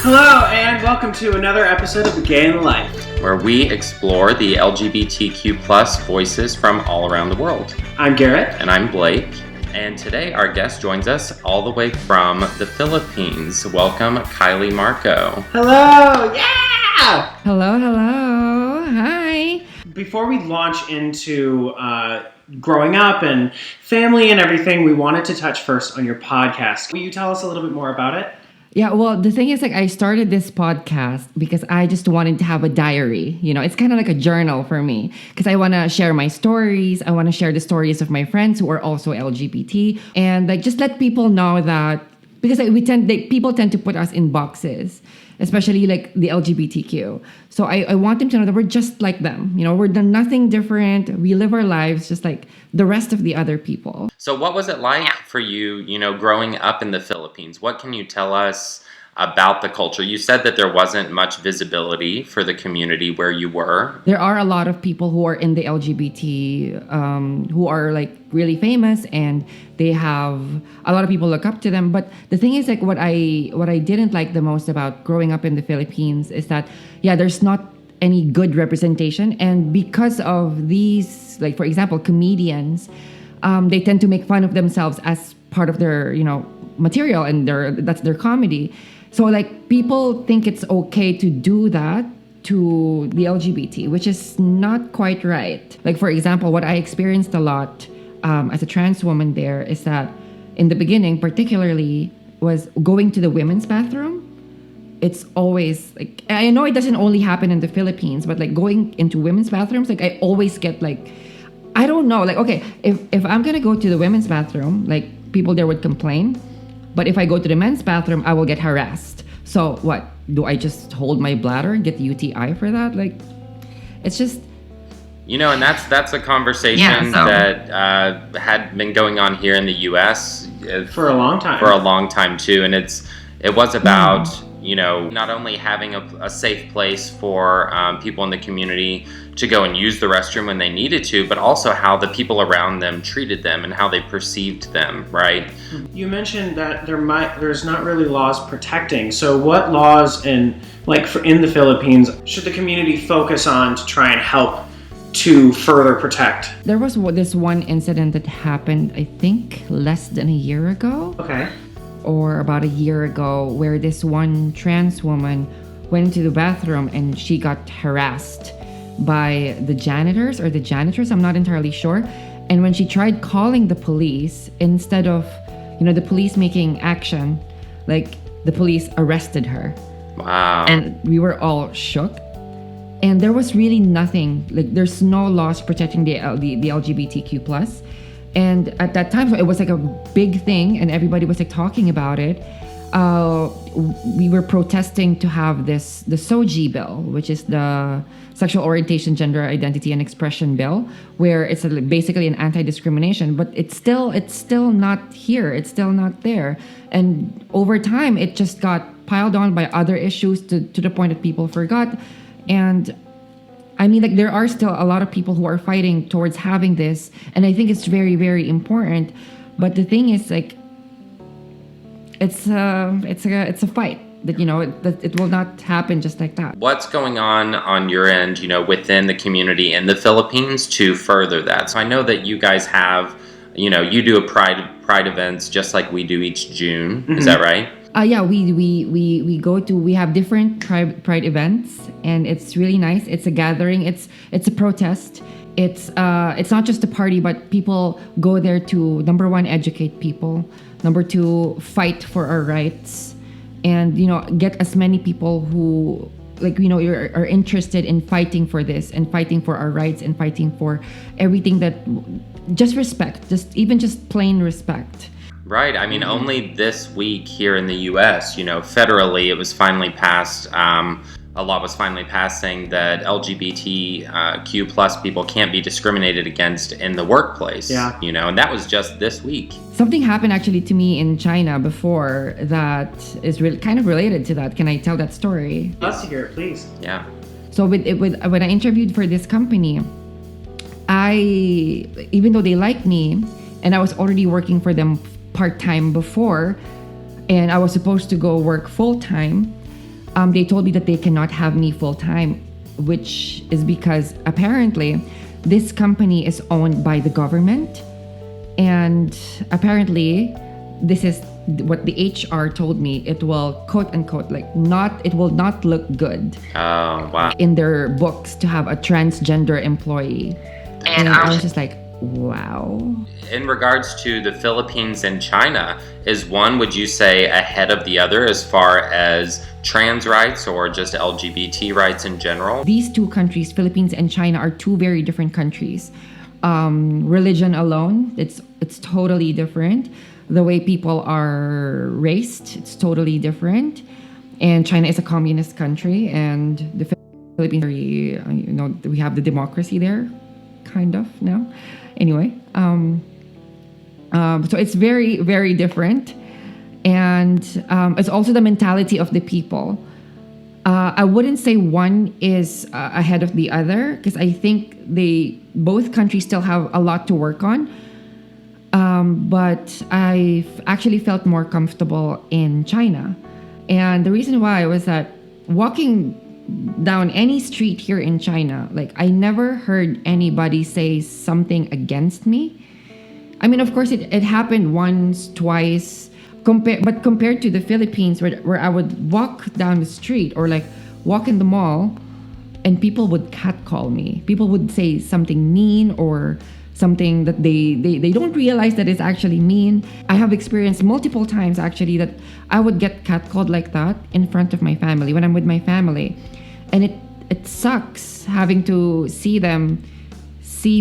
Hello, and welcome to another episode of Gay in Life, where we explore the LGBTQ plus voices from all around the world. I'm Garrett. And I'm Blake. And today our guest joins us all the way from the Philippines. Welcome, Kylie Marco. Hello! Yeah! Hello. Hi. Before we launch into growing up and family and everything, we wanted to touch first on your podcast. Will you tell us a little bit more about it? Yeah, well, the thing is, I started this podcast because I just wanted to have a diary. It's kind of like a journal for me because I want to share my stories. I want to share the stories of my friends who are also LGBT and just let people know that because people tend to put us in boxes, especially like the LGBTQ. So I want them to know that we're just like them. We're nothing different. We live our lives just like the rest of the other people. So what was it like for you, growing up in the Philippines? What can you tell us about the culture? You said that there wasn't much visibility for the community where you were. There are a lot of people who are in the LGBT who are like really famous, and they have a lot of people look up to them. But the thing is, like, what I didn't like the most about growing up in the Philippines is that there's not any good representation, and because of these, like for example, comedians, they tend to make fun of themselves as part of their material, and that's their comedy. So like people think it's okay to do that to the LGBT, which is not quite right. Like for example, what I experienced a lot as a trans woman there is that in the beginning, particularly, was going to the women's bathroom. It's always like, I know it doesn't only happen in the Philippines, but like going into women's bathrooms, like I always get like, I don't know, like, okay, if I'm gonna go to the women's bathroom, like people there would complain. But if I go to the men's bathroom, I will get harassed. So what? Do I just hold my bladder and get UTI for that? Like, it's just... and that's a conversation that had been going on here in the U.S. For a long time. For a long time, too. And it was about, not only having a safe place for people in the community to go and use the restroom when they needed to, but also how the people around them treated them and how they perceived them, right? You mentioned that there's not really laws protecting. So what laws in the Philippines should the community focus on to try and help to further protect? There was this one incident that happened, I think, less than a year ago. Okay. Or about a year ago, where this one trans woman went into the bathroom and she got harassed by the janitors, I'm not entirely sure. And when she tried calling the police, instead of, the police making action, like the police arrested her. Wow. And we were all shook. And there was really nothing, like there's no laws protecting the LGBTQ plus. And at that time, so it was like a big thing and everybody was like talking about it. We were protesting to have the SOGI bill, which is the Sexual Orientation, Gender Identity and Expression bill, where it's basically an anti-discrimination, but it's still not here. It's still not there. And over time, it just got piled on by other issues to the point that people forgot. And I mean, like, there are still a lot of people who are fighting towards having this, and I think it's very, very important. But the thing is, like, it's a fight that it will not happen just like that. What's going on your end, within the community in the Philippines to further that? So I know that you guys have, you do a pride events just like we do each June. Mm-hmm. Is that right? Yeah, we have different pride events, and it's really nice. It's a gathering. It's a protest. It's not just a party, but people go there to, number one, educate people. Number two, fight for our rights, and get as many people who are interested in fighting for this and fighting for our rights and fighting for everything that just respect, just plain respect. Right. I mean, only this week here in the U.S., federally, it was finally passed. A law was finally passed saying that LGBTQ plus people can't be discriminated against in the workplace. Yeah. And that was just this week. Something happened actually to me in China before that is kind of related to that. Can I tell that story? Love to hear it, please. Yeah. So when I interviewed for this company, even though they liked me and I was already working for them part-time before, and I was supposed to go work full-time, they told me that they cannot have me full time, which is because apparently this company is owned by the government. And apparently, this is what the HR told me. It will, quote unquote, it will not look good in their books to have a transgender employee. And I was just like, wow. In regards to the Philippines and China, is one, would you say, ahead of the other as far as trans rights or just LGBT rights in general? These two countries, Philippines and China, are two very different countries. Religion alone, it's totally different. The way people are raised, it's totally different. And China is a communist country, and the Philippines, we have the democracy there, kind of now. Anyway, so it's very, very different. And it's also the mentality of the people. I wouldn't say one is ahead of the other, because I think both countries still have a lot to work on. But I actually felt more comfortable in China. And the reason why was that walking down any street here in China, I never heard anybody say something against me. I mean, of course, it happened once, twice, but compared to the Philippines, where I would walk down the street or walk in the mall, and people would catcall me. People would say something mean or something that they don't realize that is actually mean. I have experienced multiple times actually that I would get catcalled like that in front of my family when I'm with my family. And it sucks having to see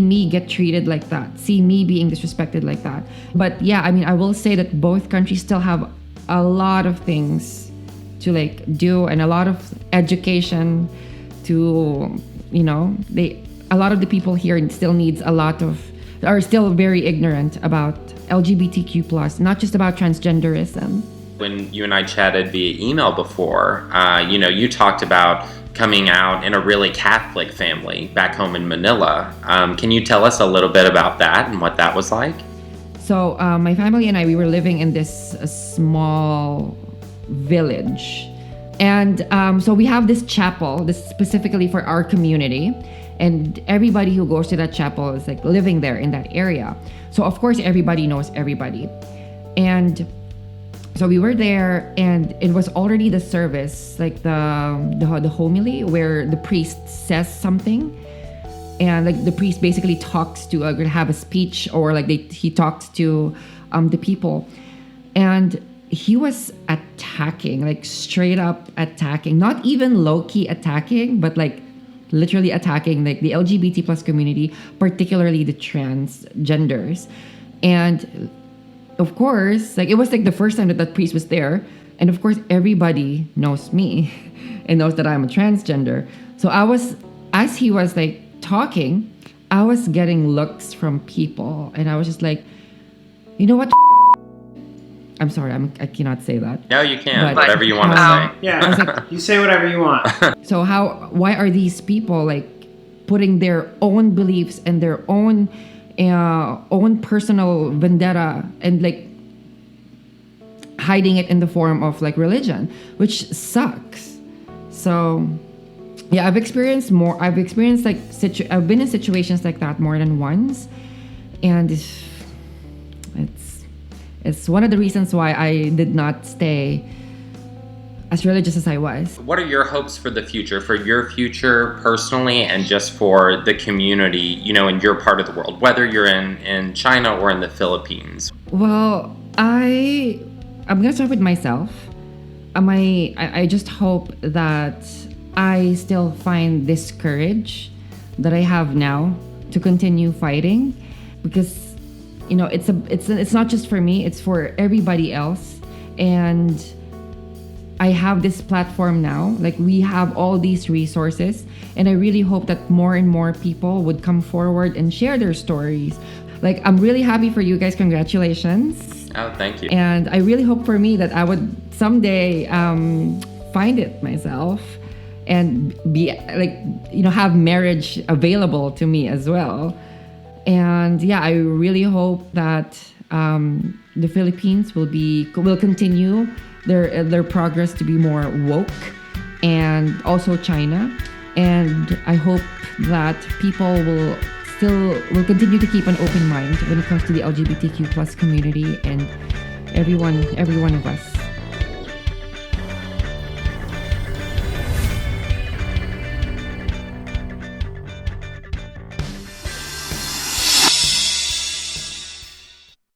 me get treated like that, see me being disrespected like that. But yeah, I mean, I will say that both countries still have a lot of things to do and a lot of education to, a lot of the people here still are still very ignorant about LGBTQ+, not just about transgenderism. When you and I chatted via email before, you talked about coming out in a really Catholic family back home in Manila. Can you tell us a little bit about that and what that was like? So my family and I, we were living in this small village. And so we have this chapel, this specifically for our community. And everybody who goes to that chapel is living there in that area. So of course, everybody knows everybody. And so we were there, and it was already the service, the homily, where the priest says something. And the priest basically talks to, have a speech, or he talks to the people. And he was attacking, straight up attacking, not even low-key attacking, but literally attacking the LGBT plus community, particularly the transgenders. And of course, it was the first time that priest was there. And of course, everybody knows me and knows that I'm a transgender. So as he was talking, I was getting looks from people. And I was just you know what? I'm sorry, I cannot say that. No, you can. Whatever you want to say. Yeah, you say whatever you want. So why are these people putting their own beliefs and their own personal vendetta and hiding it in the form of religion, which sucks. So yeah, I've been in situations like that more than once, and it's one of the reasons why I did not stay as religious as I was. What are your hopes for the future, for your future personally and just for the community, in your part of the world, whether you're in China or in the Philippines? Well, I'm going to start with myself. I just hope that I still find this courage that I have now to continue fighting, because it's not just for me, it's for everybody else. And I have this platform now, we have all these resources, and I really hope that more and more people would come forward and share their stories. I'm really happy for you guys. Congratulations. Oh, thank you. And I really hope for me that I would someday find it myself and be have marriage available to me as well. And yeah, I really hope that the Philippines will continue their progress to be more woke and also China. And I hope that people will continue to keep an open mind when it comes to the LGBTQ plus community and every one of us.